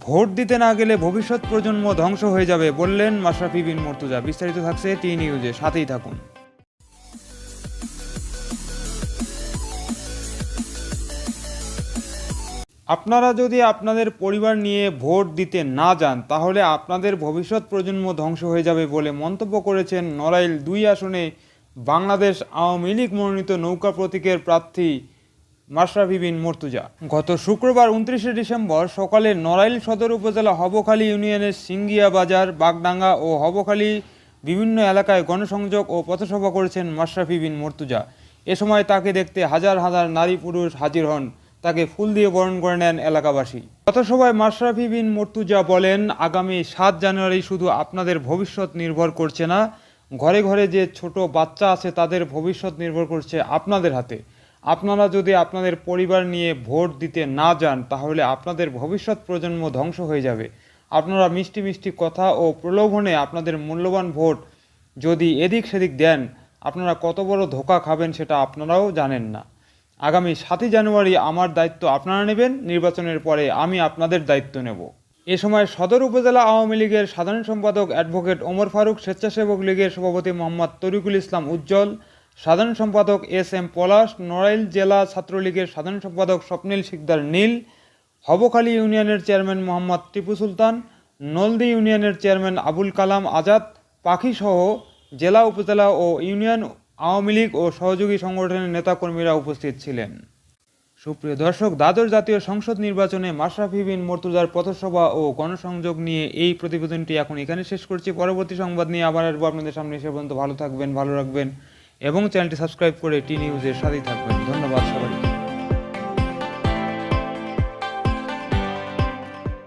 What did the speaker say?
Vote দিতে না গেলে ভবিষ্যৎ প্রজন্ম ধ্বংস হয়ে যাবে বললেন মাশরাফি বিন মুর্তজা। বিস্তারিত থাকছে টি নিউজে, সাথেই থাকুন। আপনারা যদি আপনাদের পরিবার নিয়ে ভোট দিতে না যান তাহলে আপনাদের ভবিষ্যৎ প্রজন্ম ধ্বংস হয়ে যাবে বলে মন্তব্য করেছেন নড়াইল 2 আসনে বাংলাদেশ আওয়ামী লীগ মনোনীত নৌকা প্রতীকের প্রার্থী মাশরাফি বিন মুর্তজা। গত শুক্রবার 29শে ডিসেম্বর সকালে নড়াইল সদর উপজেলা হবখালী ইউনিয়নের সিঙ্গিয়া বাজার, বাগডাঙ্গা ও হবখালী বিভিন্ন এলাকায় গণসংযোগ ও পথসভা করেছেন মাশরাফি বিন মুর্তজা। এ সময় তাকে দেখতে হাজার হাজার নারী পুরুষ হাজির হন, তাকে ফুল দিয়ে বরণ করে নেন এলাকাবাসী। পথসভায় মাশরাফি বিন মুর্তজা বলেন, আগামী 7 জানুয়ারি শুধু আপনাদের ভবিষ্যৎ নির্ভর করছে না, ঘরে ঘরে যে ছোট বাচ্চা আছে তাদের ভবিষ্যৎ নির্ভর করছে আপনাদের হাতে। আপনারা যদি আপনাদের পরিবার নিয়ে ভোট দিতে না যান তাহলে আপনাদের ভবিষ্যৎ প্রজন্ম ধ্বংস হয়ে যাবে। আপনারা মিষ্টি মিষ্টি কথা ও প্রলোভনে আপনাদের মূল্যবান ভোট যদি এদিক সেদিক দেন, আপনারা কত বড় ধোঁকা খাবেন সেটা আপনারাও জানেন না। আগামী 7 জানুয়ারি আমার দায়িত্ব আপনারা নেবেন, নির্বাচনের পরে আমি আপনাদের দায়িত্ব নেব। এ সময় সদর উপজেলা আওয়ামী লীগের সাধারণ সম্পাদক অ্যাডভোকেট ওমর ফারুক, স্বেচ্ছাসেবক লীগের সভাপতি মোহাম্মদ তরিকুল ইসলাম উজ্জ্বল, সাধারণ সম্পাদক এস.এম. পলাশ, নড়াইল জেলা ছাত্রলীগের সাধারণ সম্পাদক স্বপ্নিল শিকদার নীল, হবখালী ইউনিয়নের চেয়ারম্যান মোহাম্মদ টিপু সুলতান, নলদী ইউনিয়নের চেয়ারম্যান আবুল কালাম আজাদ পাখিসহ জেলা, উপজেলা ও ইউনিয়ন আওয়ামী লীগ ও সহযোগী সংগঠনের নেতাকর্মীরা উপস্থিত ছিলেন। সুপ্রিয় দর্শক, দ্বাদশ জাতীয় সংসদ নির্বাচনে মাশরাফি বিন মুর্তজার পথসভা ও গণসংযোগ নিয়ে এই প্রতিবেদনটি এখন এখানে শেষ করছি। পরবর্তী সংবাদ নিয়ে আবার আসবো আপনাদের সামনে। সে পর্যন্ত ভালো থাকবেন, ভালো রাখবেন এবং চ্যানেলটি সাবস্ক্রাইব করে টি নিউজের সাথেই থাকবেন। ধন্যবাদ সবাইকে।